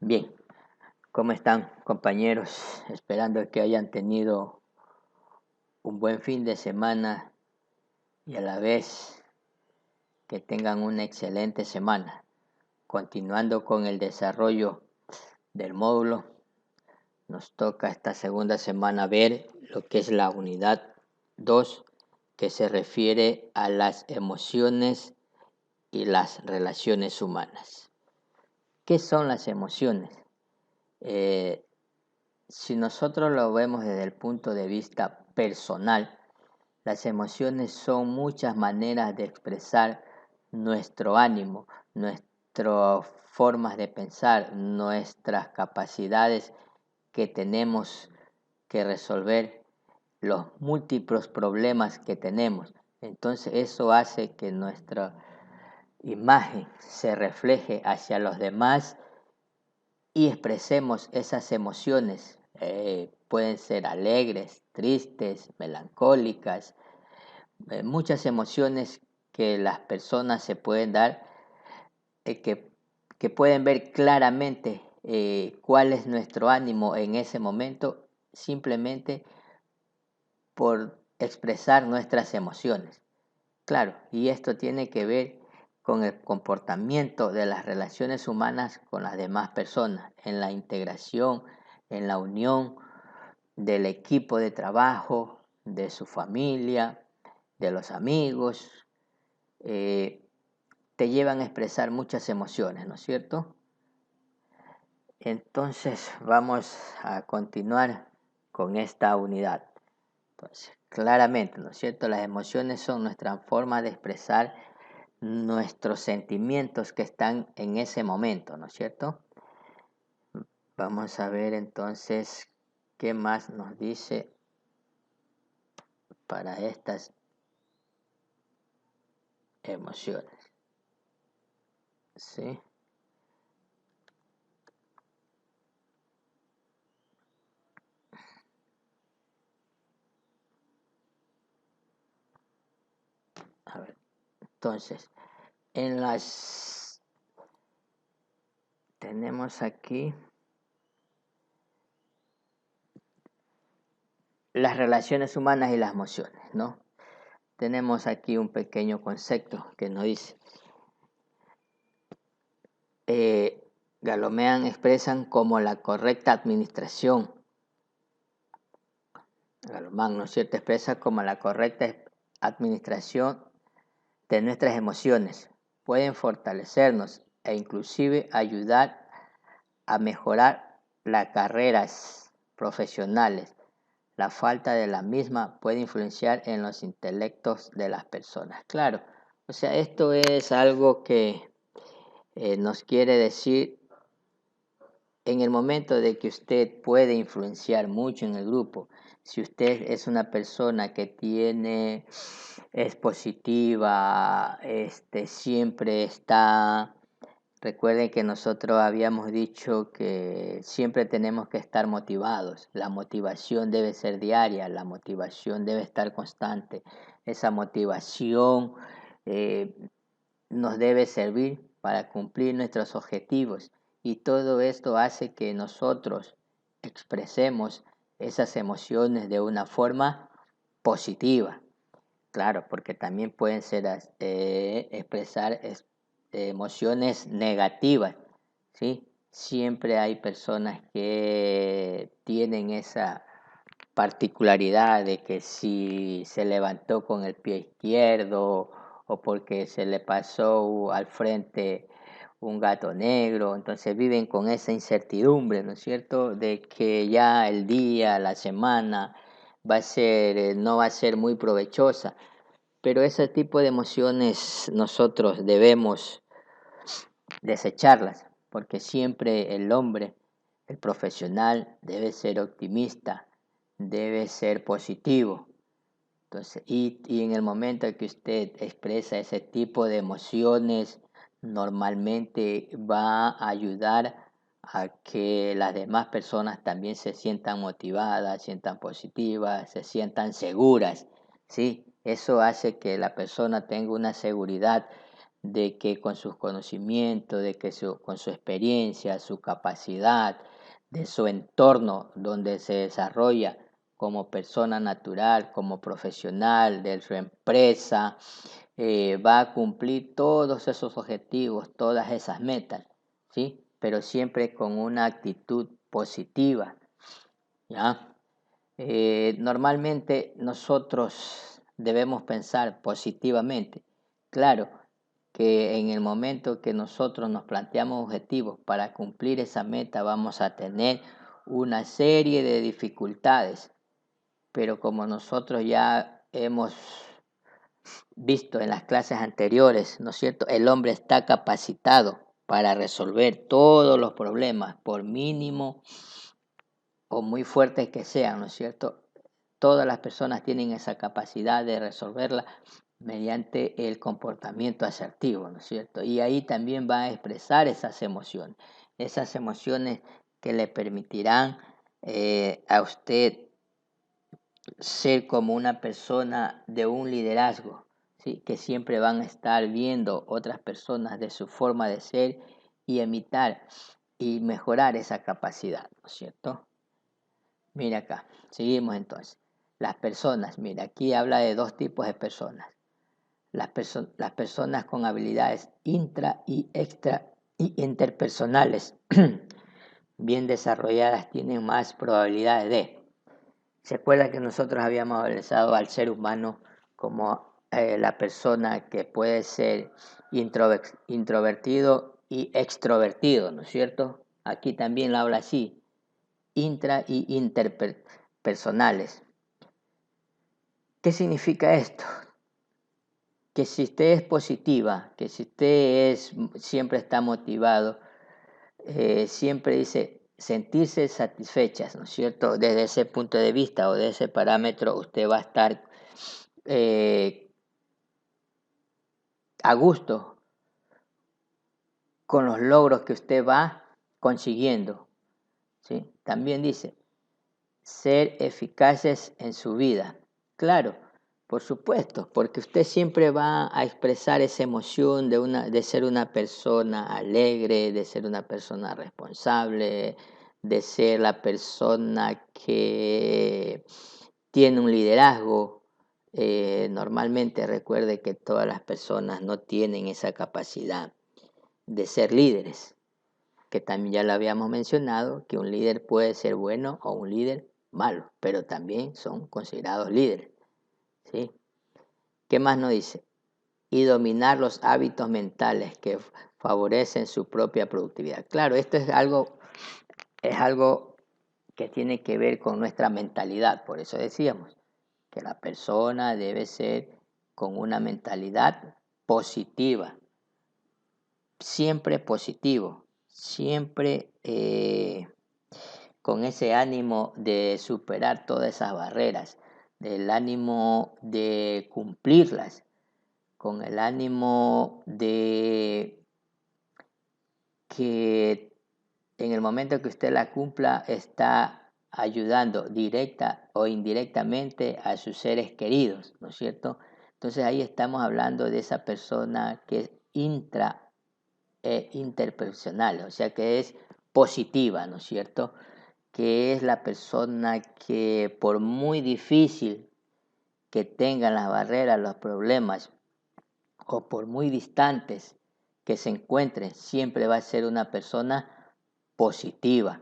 Bien, ¿cómo están compañeros? Esperando que hayan tenido un buen fin de semana y a la vez que tengan una excelente semana. Continuando con el desarrollo del módulo, nos toca esta segunda semana ver lo que es la unidad 2, que se refiere a las emociones y las relaciones humanas. ¿Qué son las emociones? Eh, Si nosotros lo vemos desde el punto de vista personal, las emociones son muchas maneras de expresar nuestro ánimo, nuestras formas de pensar, nuestras capacidades que tenemos que resolver, los múltiples problemas que tenemos. Entonces eso hace que nuestra imagen se refleje hacia los demás y expresemos esas emociones. Pueden ser alegres, tristes, melancólicas, muchas emociones que las personas se pueden dar, eh, que, que pueden ver claramente cuál es nuestro ánimo en ese momento, simplemente por expresar nuestras emociones. Claro, y esto tiene que ver con el comportamiento de las relaciones humanas con las demás personas, en la integración, en la unión del equipo de trabajo, de su familia, de los amigos, eh, te llevan a expresar muchas emociones, ¿no es cierto? Entonces vamos a continuar con esta unidad. Entonces, claramente, ¿no es cierto? Las emociones son nuestra forma de expresar nuestros sentimientos que están en ese momento, ¿no es cierto? Vamos a ver entonces qué más nos dice para estas emociones, ¿sí? A ver, entonces, en las tenemos aquí las relaciones humanas y las emociones, ¿no? Tenemos aquí un pequeño concepto que nos dice, Galomean expresan como la correcta administración, Galomán, ¿no es cierto?, expresa como la correcta administración de nuestras emociones, pueden fortalecernos e inclusive ayudar a mejorar las carreras profesionales. La falta de la misma puede influenciar en los intelectos de las personas. Claro, o sea, esto es algo que nos quiere decir en el momento de que usted puede influenciar mucho en el grupo. Si usted es una persona que es positiva, siempre está. Recuerden que nosotros habíamos dicho que siempre tenemos que estar motivados. La motivación debe ser diaria, la motivación debe estar constante. Esa motivación eh, nos debe servir para cumplir nuestros objetivos y todo esto hace que nosotros expresemos esas emociones de una forma positiva. Claro, porque también pueden ser expresar emociones negativas, ¿sí? Siempre hay personas que tienen esa particularidad de que si se levantó con el pie izquierdo o porque se le pasó al frente un gato negro, entonces viven con esa incertidumbre, ¿no es cierto?, de que ya el día, la semana no va a ser muy provechosa, pero ese tipo de emociones nosotros debemos desecharlas, porque siempre el hombre, el profesional, debe ser optimista, debe ser positivo. Entonces, y en el momento que usted expresa ese tipo de emociones, normalmente va a ayudar a que las demás personas también se sientan motivadas, se sientan positivas, se sientan seguras, ¿sí? Eso hace que la persona tenga una seguridad de que con sus conocimientos, de que con su experiencia, su capacidad, de su entorno donde se desarrolla como persona natural, como profesional, de su empresa, va a cumplir todos esos objetivos, todas esas metas, ¿sí? Pero siempre con una actitud positiva, ¿ya? Normalmente nosotros debemos pensar positivamente. Claro que en el momento que nosotros nos planteamos objetivos para cumplir esa meta vamos a tener una serie de dificultades, pero como nosotros ya hemos visto en las clases anteriores, ¿no es cierto? El hombre está capacitado para resolver todos los problemas, por mínimo o muy fuertes que sean, ¿no es cierto? Todas las personas tienen esa capacidad de resolverla mediante el comportamiento asertivo, ¿no es cierto? Y ahí también va a expresar esas emociones que le permitirán a usted ser como una persona de un liderazgo, ¿sí? Que siempre van a estar viendo otras personas de su forma de ser y imitar y mejorar esa capacidad, ¿no es cierto? Mira acá, seguimos entonces. Las personas, mira, aquí habla de dos tipos de personas. Las personas con habilidades intra y extra y interpersonales bien desarrolladas tienen más probabilidades de. ¿Se acuerda que nosotros habíamos analizado al ser humano como la persona que puede ser introvertido y extrovertido, ¿no es cierto? Aquí también lo habla así, intra y interpersonales. ¿Qué significa esto? Que si usted es positiva, que si usted siempre está motivado, siempre dice sentirse satisfechas, ¿no es cierto? Desde ese punto de vista o de ese parámetro, usted va a estar a gusto con los logros que usted va consiguiendo, ¿sí? También dice ser eficaces en su vida. Claro, por supuesto, porque usted siempre va a expresar esa emoción de ser una persona alegre, de ser una persona responsable, de ser la persona que tiene un liderazgo. Normalmente recuerde que todas las personas no tienen esa capacidad de ser líderes, que también ya lo habíamos mencionado, que un líder puede ser bueno o un líder malo, pero también son considerados líderes, ¿sí? ¿Qué más nos dice? Y dominar los hábitos mentales que favorecen su propia productividad. Claro, esto es algo que tiene que ver con nuestra mentalidad, por eso decíamos que la persona debe ser con una mentalidad positiva, siempre positivo, siempre con ese ánimo de superar todas esas barreras, del ánimo de cumplirlas, con el ánimo de que en el momento que usted la cumpla está ayudando directa o indirectamente a sus seres queridos, ¿no es cierto? Entonces ahí estamos hablando de esa persona que es intra e interpersonal, o sea que es positiva, ¿no es cierto? Que es la persona que por muy difícil que tengan las barreras, los problemas, o por muy distantes que se encuentren, siempre va a ser una persona positiva.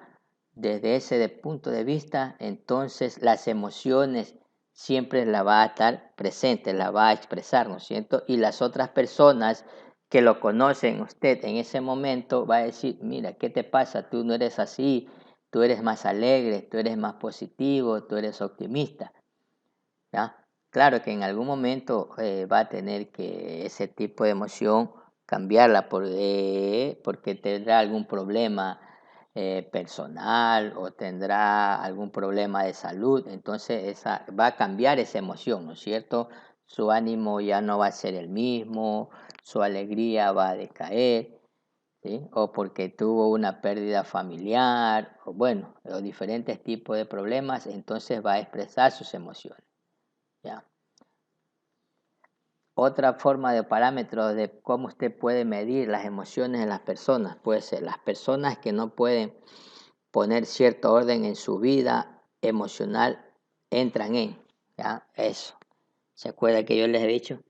Desde ese punto de vista, entonces las emociones siempre la va a estar presente, la va a expresar, ¿no es cierto? Y las otras personas que lo conocen usted en ese momento va a decir, mira, ¿qué te pasa? Tú no eres así, tú eres más alegre, tú eres más positivo, tú eres optimista, ¿ya? Claro que en algún momento va a tener que ese tipo de emoción cambiarla porque tendrá algún problema personal o tendrá algún problema de salud, entonces va a cambiar esa emoción, ¿no es cierto? Su ánimo ya no va a ser el mismo, su alegría va a decaer, ¿sí? O porque tuvo una pérdida familiar, o bueno, o diferentes tipos de problemas, entonces va a expresar sus emociones, ¿ya? Otra forma de parámetro de cómo usted puede medir las emociones de las personas puede ser las personas que no pueden poner cierto orden en su vida emocional entran en, ¿ya? Eso. ¿Se acuerda que yo les he dicho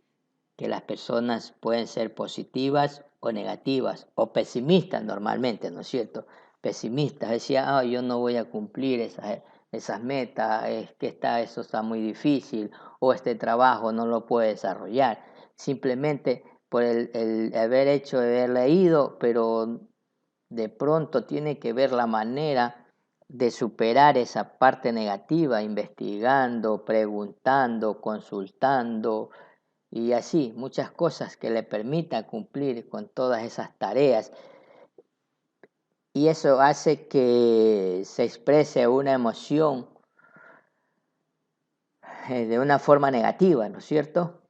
que las personas pueden ser positivas o negativas o pesimistas normalmente, ¿no es cierto? Pesimistas, decía, yo no voy a cumplir esas metas, es que eso está muy difícil o este trabajo no lo puedo desarrollar. Simplemente por el haber leído, pero de pronto tiene que ver la manera de superar esa parte negativa, investigando, preguntando, consultando y así muchas cosas que le permitan cumplir con todas esas tareas. Y eso hace que se exprese una emoción de una forma negativa, ¿no es cierto?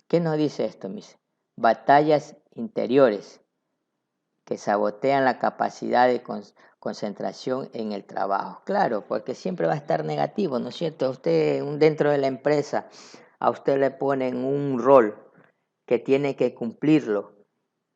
¿Qué nos dice esto, mis? Batallas interiores que sabotean la capacidad de concentración en el trabajo. Claro, porque siempre va a estar negativo, ¿no es cierto? Usted dentro de la empresa, a usted le ponen un rol que tiene que cumplirlo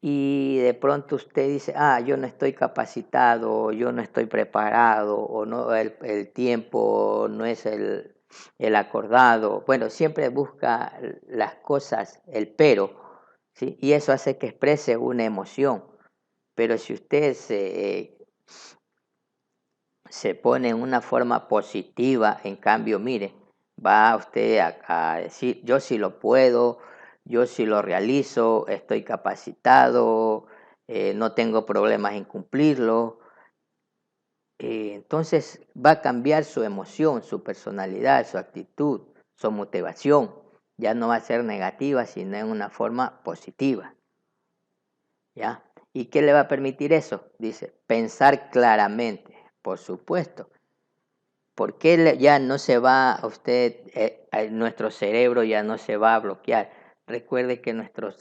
y de pronto usted dice, yo no estoy capacitado, yo no estoy preparado, o no, el tiempo no es el acordado. Bueno, siempre busca las cosas, el pero, ¿sí? Y eso hace que exprese una emoción. Pero si usted se pone en una forma positiva, en cambio, mire, va usted a decir, yo sí lo puedo, yo sí lo realizo, estoy capacitado, no tengo problemas en cumplirlo. Entonces va a cambiar su emoción, su personalidad, su actitud, su motivación. Ya no va a ser negativa, sino en una forma positiva. ¿Ya? ¿Y qué le va a permitir eso? Dice, pensar claramente, por supuesto. ¿Por qué ya no se va a usted, nuestro cerebro ya no se va a bloquear? Recuerde que nuestro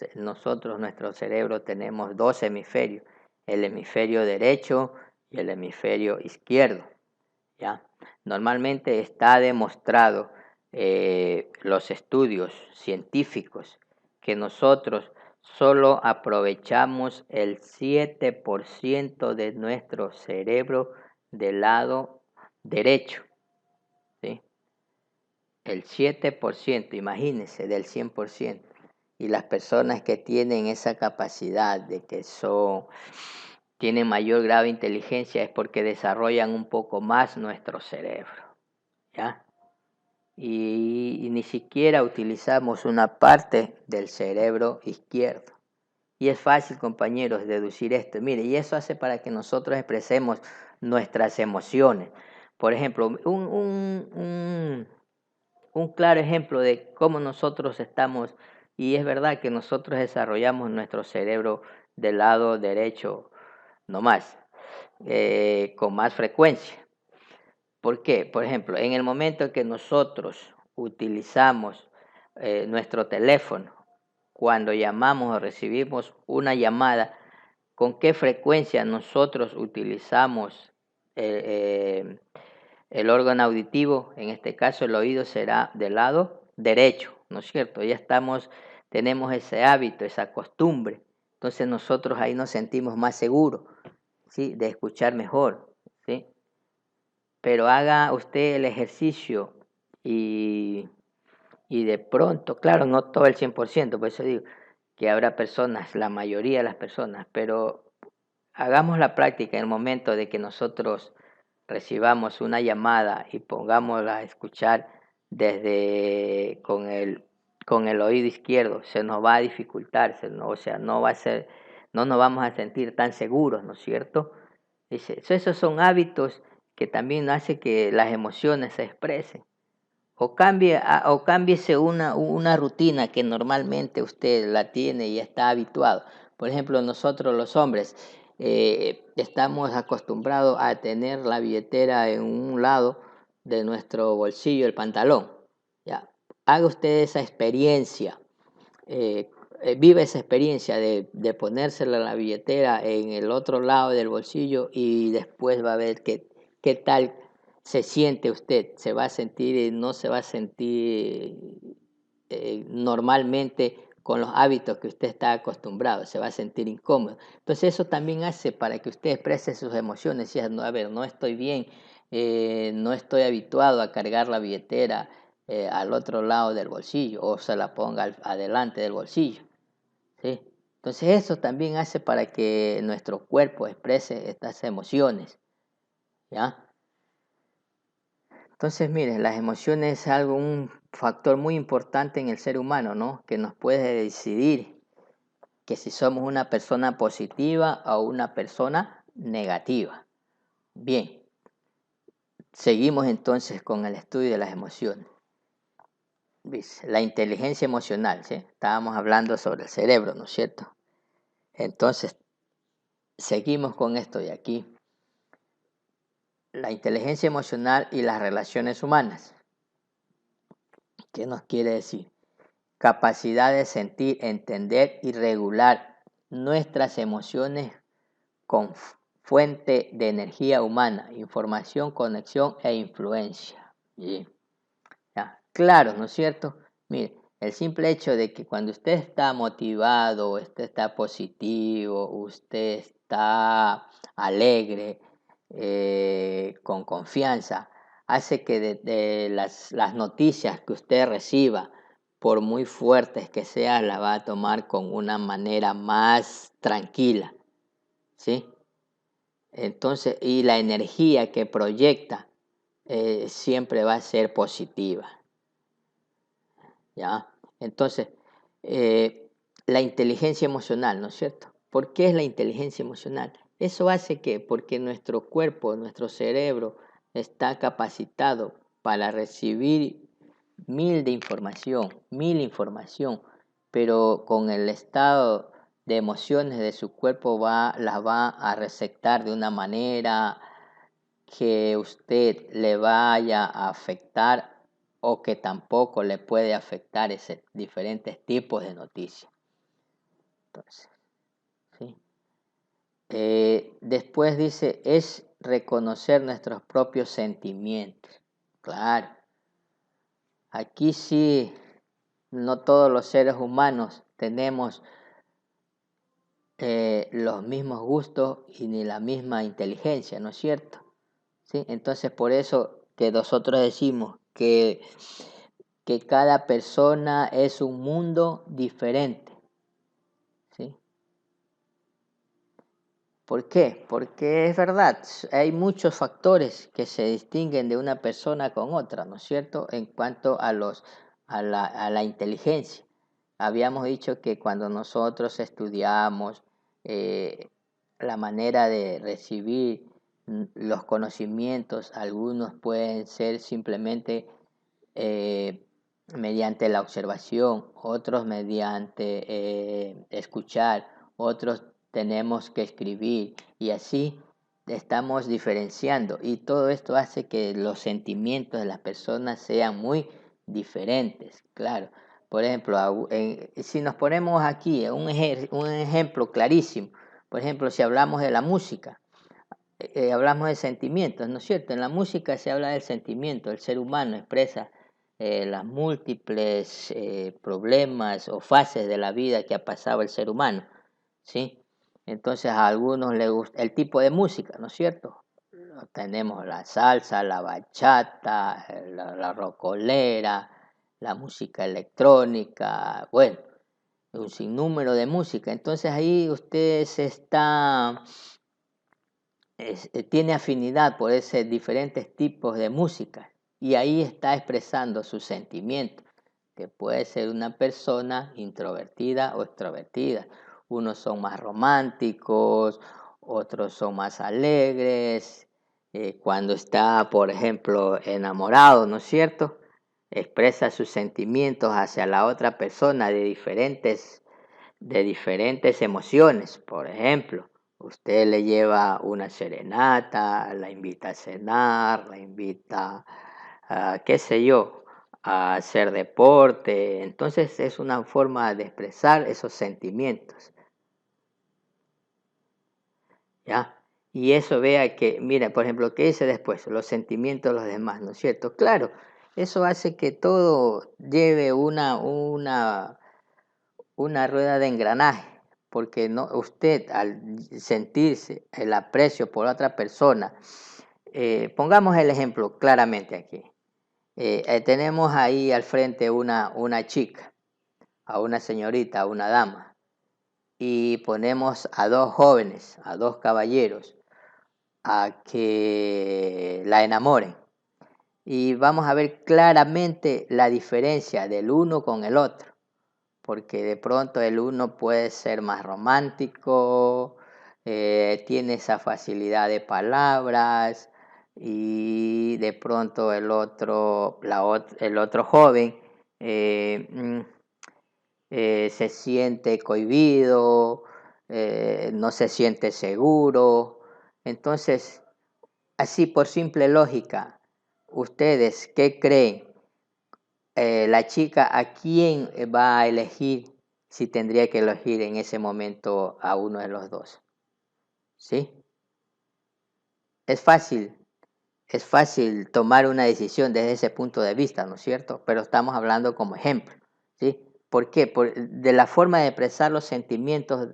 cerebro tenemos dos hemisferios, el hemisferio derecho y el hemisferio izquierdo. ¿Ya? Normalmente está demostrado los estudios científicos que nosotros solo aprovechamos el 7% de nuestro cerebro del lado derecho, ¿sí? El 7%, imagínense, del 100%. Y las personas que tienen esa capacidad de que tienen mayor grado de inteligencia es porque desarrollan un poco más nuestro cerebro, ¿ya? Y ni siquiera utilizamos una parte del cerebro izquierdo. Y es fácil, compañeros, deducir esto. Mire, y eso hace para que nosotros expresemos nuestras emociones. Por ejemplo, un claro ejemplo de cómo nosotros estamos, y es verdad que nosotros desarrollamos nuestro cerebro del lado derecho nomás, con más frecuencia. ¿Por qué? Por ejemplo, en el momento que nosotros utilizamos nuestro teléfono, cuando llamamos o recibimos una llamada, ¿con qué frecuencia nosotros utilizamos el órgano auditivo? En este caso el oído será del lado derecho, ¿no es cierto? Tenemos ese hábito, esa costumbre. Entonces nosotros ahí nos sentimos más seguros, ¿sí? De escuchar mejor, ¿sí? Pero haga usted el ejercicio y de pronto, claro, no todo el 100%, por eso digo que habrá personas, la mayoría de las personas, pero hagamos la práctica en el momento de que nosotros recibamos una llamada y pongámosla a escuchar con el oído izquierdo, se nos va a dificultar, o sea, no nos vamos a sentir tan seguros, ¿no es cierto? Dice, esos son hábitos que también hacen que las emociones se expresen. O cámbiese una rutina que normalmente usted la tiene y está habituado. Por ejemplo, nosotros los hombres estamos acostumbrados a tener la billetera en un lado de nuestro bolsillo, el pantalón. ¿Ya? Haga usted esa experiencia, vive esa experiencia de ponérsela la billetera en el otro lado del bolsillo y después va a ver qué tal se siente usted. Se va a sentir, no se va a sentir normalmente con los hábitos que usted está acostumbrado, se va a sentir incómodo. Entonces eso también hace para que usted exprese sus emociones y diga, no, a ver, no estoy bien, no estoy habituado a cargar la billetera al otro lado del bolsillo o se la ponga adelante del bolsillo, ¿sí? Entonces eso también hace para que nuestro cuerpo exprese estas emociones, ¿ya? Entonces, mire, las emociones es un factor muy importante en el ser humano, ¿no? Que nos puede decidir que si somos una persona positiva o una persona negativa. Bien, seguimos entonces con el estudio de las emociones. La inteligencia emocional, ¿sí? Estábamos hablando sobre el cerebro, ¿no es cierto? Entonces, seguimos con esto de aquí. La inteligencia emocional y las relaciones humanas. ¿Qué nos quiere decir? Capacidad de sentir, entender y regular nuestras emociones con fuente de energía humana, información, conexión e influencia. Bien. Ya. Claro, ¿no es cierto? Mire, el simple hecho de que cuando usted está motivado, usted está positivo, usted está alegre, con confianza, hace que de las noticias que usted reciba, por muy fuertes que sean, la va a tomar con una manera más tranquila, ¿sí? Entonces, y la energía que proyecta siempre va a ser positiva, ¿ya? Entonces, la inteligencia emocional, ¿no es cierto? ¿Por qué es la inteligencia emocional? Eso hace que, porque nuestro cuerpo, nuestro cerebro está capacitado para recibir mil información, pero con el estado de emociones de su cuerpo las va a receptar de una manera que usted le vaya a afectar o que tampoco le puede afectar ese diferentes tipos de noticias. Entonces, ¿sí? Después dice, es reconocer nuestros propios sentimientos. Claro, aquí sí, no todos los seres humanos tenemos los mismos gustos y ni la misma inteligencia, ¿no es cierto? ¿Sí? Entonces, por eso que nosotros decimos que cada persona es un mundo diferente, ¿sí? ¿Por qué? Porque es verdad, hay muchos factores que se distinguen de una persona con otra, ¿no es cierto? En cuanto a la inteligencia. Habíamos dicho que cuando nosotros estudiamos eh, la manera de recibir los conocimientos, algunos pueden ser simplemente mediante la observación, otros mediante escuchar, otros tenemos que escribir y así estamos diferenciando y todo esto hace que los sentimientos de las personas sean muy diferentes, claro. Por ejemplo, si nos ponemos aquí un ejemplo clarísimo, por ejemplo, si hablamos de la música, hablamos de sentimientos, ¿no es cierto? En la música se habla del sentimiento, el ser humano expresa las múltiples problemas o fases de la vida que ha pasado el ser humano, ¿sí? Entonces a algunos les gusta el tipo de música, ¿no es cierto? Tenemos la salsa, la bachata, la rocolera, la música electrónica, bueno, un sinnúmero de música. Entonces ahí usted tiene afinidad por esos diferentes tipos de música y ahí está expresando sus sentimientos, que puede ser una persona introvertida o extrovertida. Unos son más románticos, otros son más alegres. Cuando está, por ejemplo, enamorado, ¿no es cierto? Expresa sus sentimientos hacia la otra persona de diferentes emociones. Por ejemplo, usted le lleva una serenata, la invita a cenar, la invita a, qué sé yo, a hacer deporte. Entonces es una forma de expresar esos sentimientos, ¿ya? Y eso vea que, mira, por ejemplo, ¿qué dice después? Los sentimientos de los demás, ¿no es cierto? Claro, eso hace que todo lleve una rueda de engranaje, porque no, usted al sentirse el aprecio por otra persona, pongamos el ejemplo claramente aquí. Tenemos ahí al frente una chica, a una señorita, a una dama, y ponemos a dos jóvenes, a dos caballeros, a que la enamoren. Y vamos a ver claramente la diferencia del uno con el otro, porque de pronto el uno puede ser más romántico, tiene esa facilidad de palabras, y de pronto el otro joven se siente cohibido, no se siente seguro. Entonces, así por simple lógica, ¿ustedes qué creen? La chica, ¿a quién va a elegir si tendría que elegir en ese momento a uno de los dos? ¿Sí? Es fácil, es fácil tomar una decisión desde ese punto de vista, ¿no es cierto? Pero estamos hablando como ejemplo, ¿sí? ¿Por qué? De la forma de expresar los sentimientos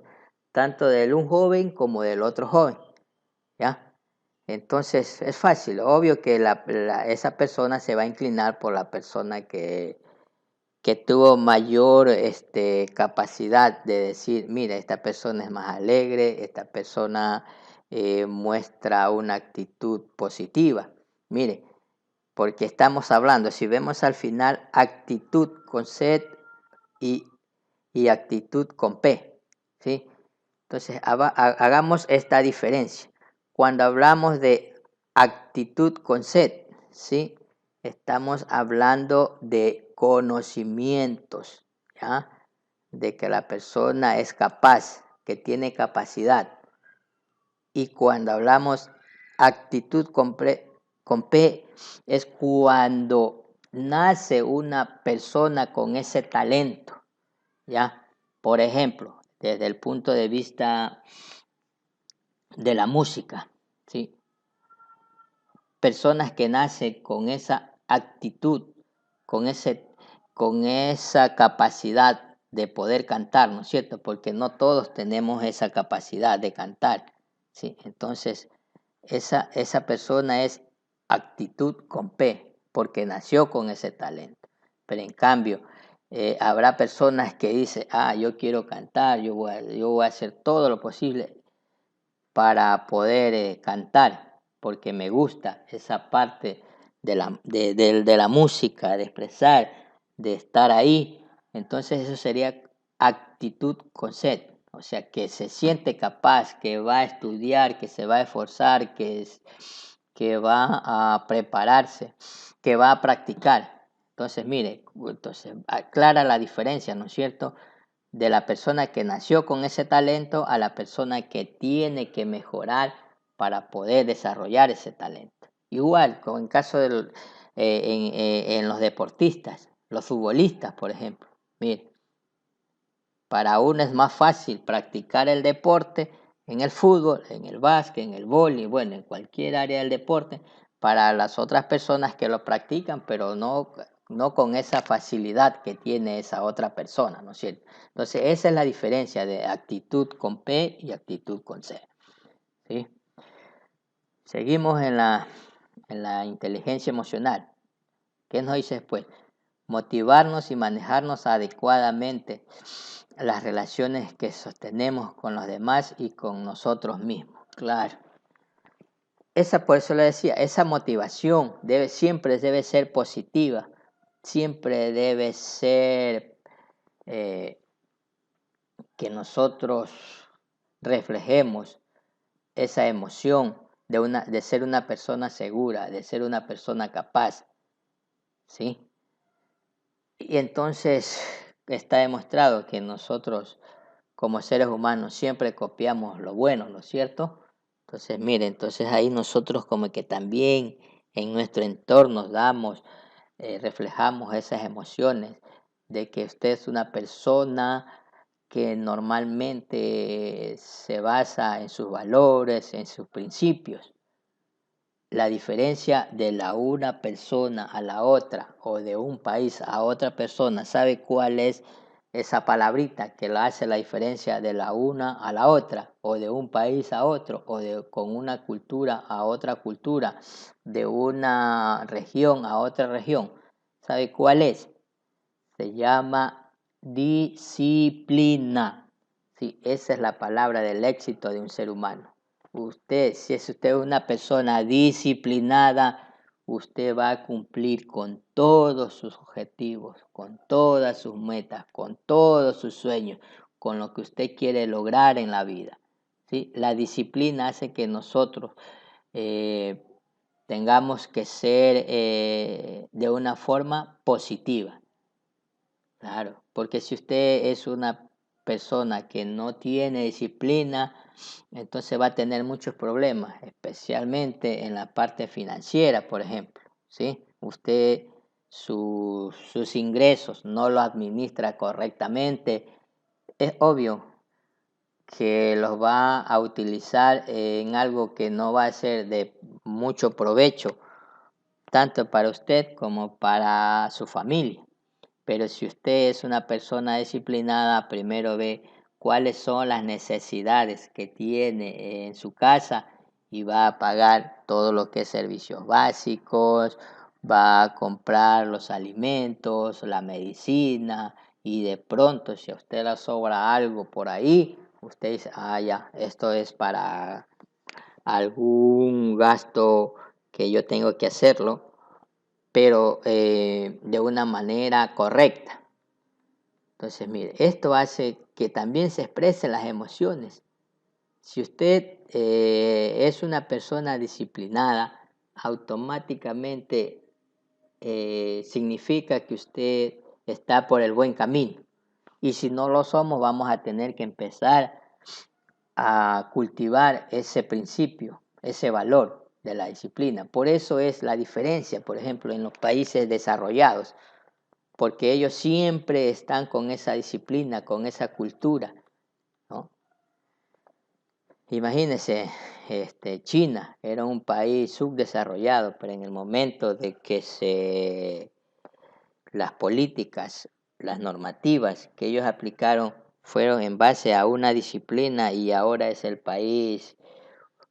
tanto de un joven como del otro joven, ¿ya? Entonces es fácil, obvio que esa persona se va a inclinar por la persona que tuvo mayor capacidad de decir, mira, esta persona es más alegre, esta persona muestra una actitud positiva. Mire, porque estamos hablando, si vemos al final, actitud con Z y, y actitud con P, ¿sí? Entonces, hagamos esta diferencia. Cuando hablamos de actitud con Z, ¿sí? Estamos hablando de conocimientos, ¿ya? De que la persona es capaz, que tiene capacidad. Y cuando hablamos actitud con P, es cuando nace una persona con ese talento, ¿ya? Por ejemplo, desde el punto de vista de la música, ¿sí? Personas que nacen con esa actitud, con esa capacidad de poder cantar, ¿no es cierto? Porque no todos tenemos esa capacidad de cantar, ¿sí? Entonces, esa persona es actitud con P, porque nació con ese talento. Pero en cambio, habrá personas que dicen, yo quiero cantar, yo voy a hacer todo lo posible para poder cantar, porque me gusta esa parte de la música, de expresar, de estar ahí. Entonces eso sería actitud con sed, o sea, que se siente capaz, que va a estudiar, que se va a esforzar, que va a prepararse, que va a practicar. Entonces, mire, entonces aclara la diferencia, ¿no es cierto?, de la persona que nació con ese talento a la persona que tiene que mejorar para poder desarrollar ese talento. Igual, como en caso en los deportistas, los futbolistas, por ejemplo. Mire, para uno es más fácil practicar el deporte en el fútbol, en el básquet, en el vóley, bueno, en cualquier área del deporte, para las otras personas que lo practican, pero no con esa facilidad que tiene esa otra persona, ¿no es cierto? Entonces, esa es la diferencia de actitud con P y actitud con C, ¿sí? Seguimos en la inteligencia emocional. ¿Qué nos dice después? Motivarnos y manejarnos adecuadamente las relaciones que sostenemos con los demás y con nosotros mismos. Claro. Por eso le decía, esa motivación siempre debe ser positiva, siempre debe ser que nosotros reflejemos esa emoción de ser una persona segura, de ser una persona capaz, ¿sí? Y entonces está demostrado que nosotros como seres humanos siempre copiamos lo bueno, ¿no es cierto? Entonces, mire, entonces ahí nosotros como que también en nuestro entorno reflejamos esas emociones de que usted es una persona que normalmente se basa en sus valores, en sus principios. la diferencia de la una persona a la otra o de un país a otra persona, ¿sabe cuál es esa palabrita que la hace la diferencia de la una a la otra o de un país a otro o de con una cultura a otra cultura, de una región a otra región? ¿Sabe cuál es? Se llama disciplina. Sí, esa es la palabra del éxito de un ser humano. Si es usted una persona disciplinada, usted va a cumplir con todos sus objetivos, con todas sus metas, con todos sus sueños, con lo que usted quiere lograr en la vida. ¿Sí? La disciplina hace que nosotros tengamos que ser de una forma positiva. Claro, porque si usted es una persona que no tiene disciplina, entonces va a tener muchos problemas, especialmente en la parte financiera, por ejemplo, ¿sí? Usted sus ingresos no lo administra correctamente, es obvio que los va a utilizar en algo que no va a ser de mucho provecho, tanto para usted como para su familia. Pero si usted es una persona disciplinada, primero ve cuáles son las necesidades que tiene en su casa y va a pagar todo lo que es servicios básicos, va a comprar los alimentos, la medicina, y de pronto si a usted le sobra algo por ahí, usted dice, ya, esto es para algún gasto que yo tengo que hacerlo, pero de una manera correcta. Entonces, mire, esto hace que también se expresen las emociones. Si usted es una persona disciplinada, automáticamente significa que usted está por el buen camino. Y si no lo somos, vamos a tener que empezar a cultivar ese principio, ese valor de la disciplina. Por eso es la diferencia, por ejemplo, en los países desarrollados, porque ellos siempre están con esa disciplina, con esa cultura, ¿no? Imagínense, China era un país subdesarrollado, pero en el momento de que las políticas, las normativas que ellos aplicaron fueron en base a una disciplina, y ahora es el país,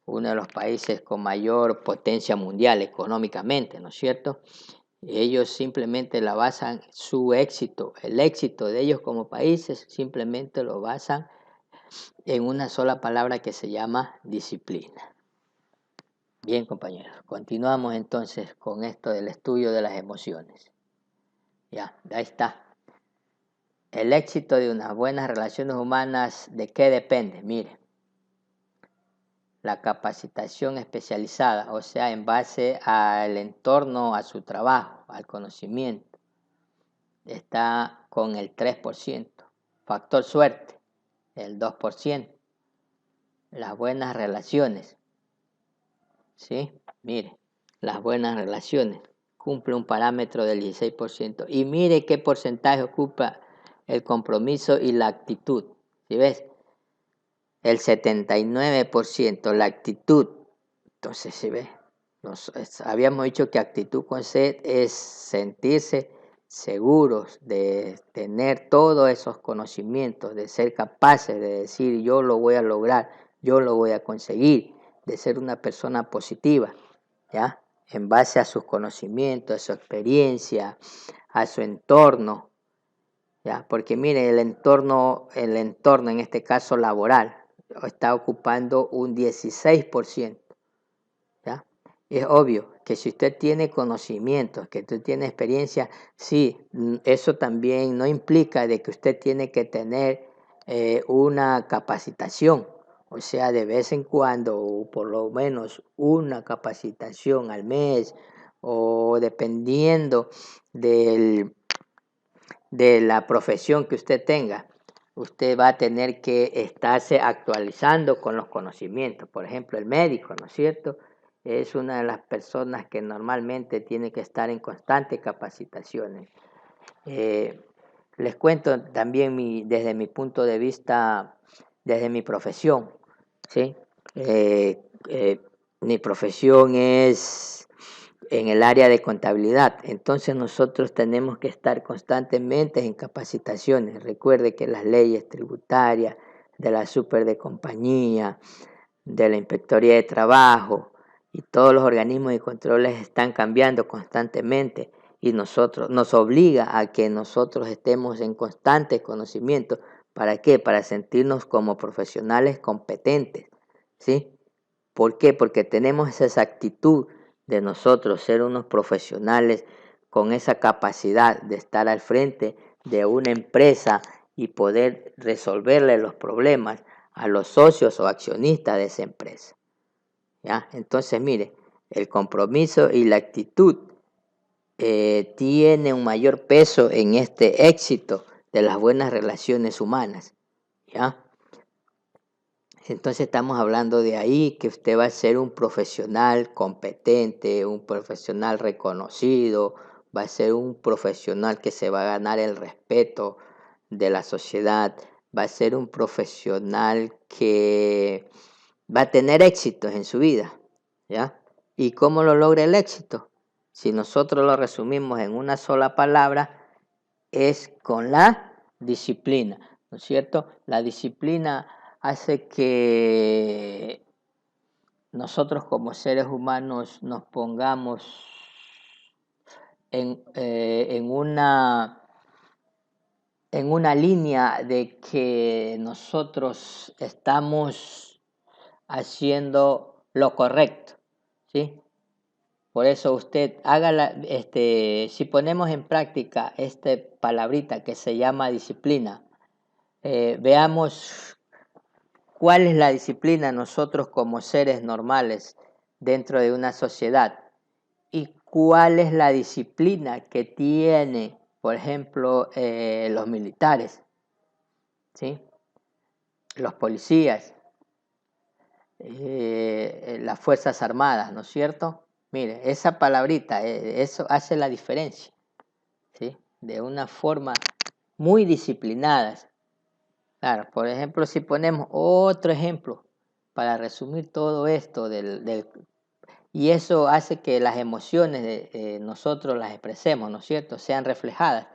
uno de los países con mayor potencia mundial económicamente, ¿no es cierto? Ellos simplemente la basan su éxito, el éxito de ellos como países, simplemente lo basan en una sola palabra que se llama disciplina. Bien, compañeros, continuamos entonces con esto del estudio de las emociones. Ya, ahí está. El éxito de unas buenas relaciones humanas, ¿de qué depende? Mire, la capacitación especializada, o sea, en base al entorno, a su trabajo, al conocimiento, está con el 3%. Factor suerte, el 2%. Las buenas relaciones, ¿sí? Mire, las buenas relaciones cumple un parámetro del 16%. Y mire qué porcentaje ocupa el compromiso y la actitud. ¿Sí ves? El 79%, la actitud. Entonces, ¿sí ves? Habíamos dicho que actitud con C es sentirse seguros de tener todos esos conocimientos, de ser capaces de decir yo lo voy a lograr, yo lo voy a conseguir, de ser una persona positiva, ¿ya? En base a sus conocimientos, a su experiencia, a su entorno, ¿ya? Porque mire, el entorno en este caso laboral, está ocupando un 16%. ¿Ya? Es obvio que si usted tiene conocimientos, que usted tiene experiencia, sí, eso también no implica de que usted tiene que tener una capacitación, o sea, de vez en cuando, o por lo menos una capacitación al mes, o dependiendo de la profesión que usted tenga, usted va a tener que estarse actualizando con los conocimientos. Por ejemplo, el médico, ¿no es cierto? Es una de las personas que normalmente tiene que estar en constantes capacitaciones. Les cuento también desde mi punto de vista, desde mi profesión, ¿sí? mi profesión es en el área de contabilidad. Entonces nosotros tenemos que estar constantemente en capacitaciones. Recuerde que las leyes tributarias, de la super de compañía, de la Inspectoría de Trabajo y todos los organismos y controles están cambiando constantemente y nos obliga a que nosotros estemos en constante conocimiento. ¿Para qué? Para sentirnos como profesionales competentes, ¿sí? ¿Por qué? Porque tenemos esa actitud de nosotros ser unos profesionales con esa capacidad de estar al frente de una empresa y poder resolverle los problemas a los socios o accionistas de esa empresa, ¿ya? Entonces, mire, el compromiso y la actitud tiene un mayor peso en este éxito de las buenas relaciones humanas, ¿ya? Entonces estamos hablando de ahí que usted va a ser un profesional competente, un profesional reconocido, va a ser un profesional que se va a ganar el respeto de la sociedad, va a ser un profesional que va a tener éxitos en su vida, ¿ya? ¿Y cómo lo logra el éxito? Si nosotros lo resumimos en una sola palabra, es con la disciplina, ¿no es cierto? La disciplina hace que nosotros como seres humanos nos pongamos en una línea de que nosotros estamos haciendo lo correcto, ¿sí? Por eso usted si ponemos en práctica esta palabrita que se llama disciplina, veamos cuál es la disciplina nosotros como seres normales dentro de una sociedad y cuál es la disciplina que tiene, por ejemplo, los militares, ¿sí? Los policías, las Fuerzas Armadas, ¿no es cierto? Mire, esa palabrita, eso hace la diferencia, ¿sí? De una forma muy disciplinada. Claro, por ejemplo, si ponemos otro ejemplo para resumir todo esto y eso hace que las emociones de nosotros las expresemos, ¿no es cierto? Sean reflejadas.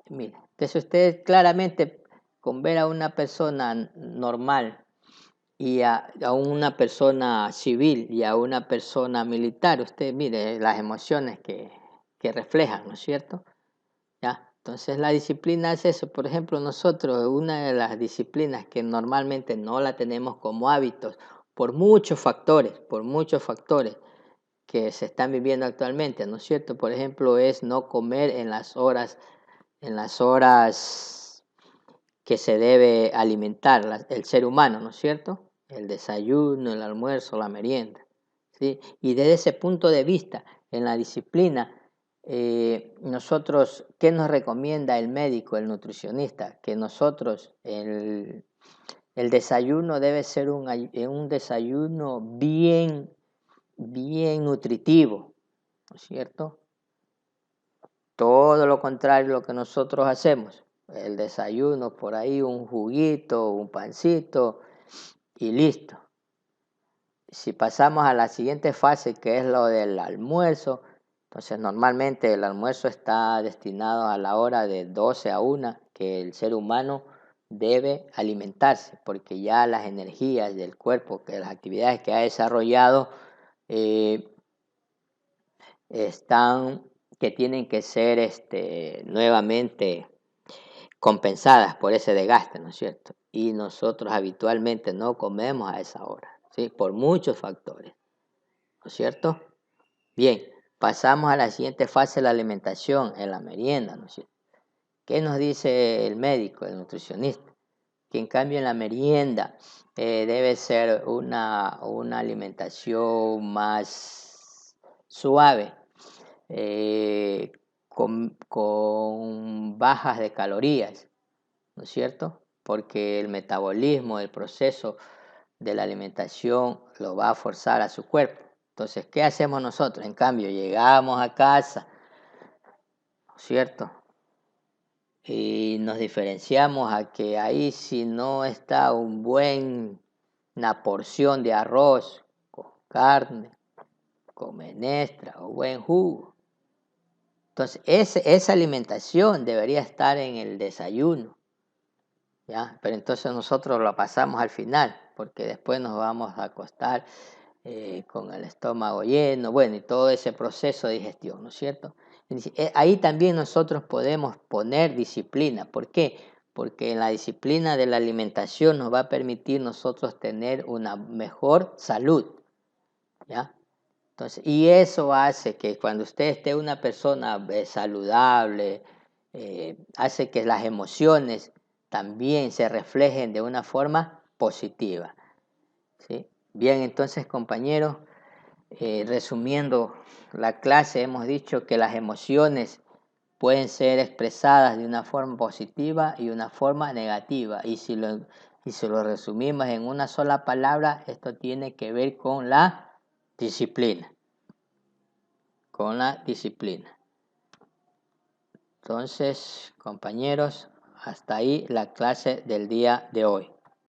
Mire, entonces usted claramente con ver a una persona normal y a una persona civil y a una persona militar, usted mire las emociones que reflejan, ¿no es cierto? ¿Ya? Entonces la disciplina es eso. Por ejemplo, nosotros, una de las disciplinas que normalmente no la tenemos como hábitos por muchos factores que se están viviendo actualmente, ¿no es cierto? Por ejemplo, es no comer en las horas que se debe alimentar el ser humano, ¿no es cierto? El desayuno, el almuerzo, la merienda, ¿sí? Y desde ese punto de vista, en la disciplina, nosotros, ¿qué nos recomienda el médico, el nutricionista? Que nosotros, el desayuno debe ser un desayuno bien nutritivo, ¿no es cierto? Todo lo contrario a lo que nosotros hacemos. El desayuno, por ahí un juguito, un pancito y listo. Si pasamos a la siguiente fase, que es lo del almuerzo, entonces normalmente el almuerzo está destinado a la hora de 12 a 1, que el ser humano debe alimentarse, porque ya las energías del cuerpo, que las actividades que ha desarrollado, que tienen que ser nuevamente compensadas por ese desgaste, ¿no es cierto? Y nosotros habitualmente no comemos a esa hora, ¿sí? Por muchos factores, ¿no es cierto? Bien, pasamos a la siguiente fase de la alimentación, en la merienda, ¿no es cierto? ¿Qué nos dice el médico, el nutricionista? Que en cambio en la merienda debe ser una alimentación más suave, eh, con bajas de calorías, ¿no es cierto? Porque el metabolismo, el proceso de la alimentación lo va a forzar a su cuerpo. Entonces, ¿qué hacemos nosotros? En cambio, llegamos a casa, ¿no es cierto? Y nos diferenciamos a que ahí si no está una porción de arroz carne, con menestra o buen jugo. Entonces, esa alimentación debería estar en el desayuno, ¿ya? Pero entonces nosotros lo pasamos al final, porque después nos vamos a acostar con el estómago lleno, bueno, y todo ese proceso de digestión, ¿no es cierto? Ahí también nosotros podemos poner disciplina. ¿Por qué? Porque en la disciplina de la alimentación nos va a permitir nosotros tener una mejor salud, ¿ya? Entonces, y eso hace que cuando usted esté una persona saludable, hace que las emociones también se reflejen de una forma positiva, ¿sí? Bien, entonces, compañeros, resumiendo la clase, hemos dicho que las emociones pueden ser expresadas de una forma positiva y una forma negativa. Y si lo resumimos en una sola palabra, esto tiene que ver con la disciplina. Con la disciplina. Entonces, compañeros, hasta ahí la clase del día de hoy.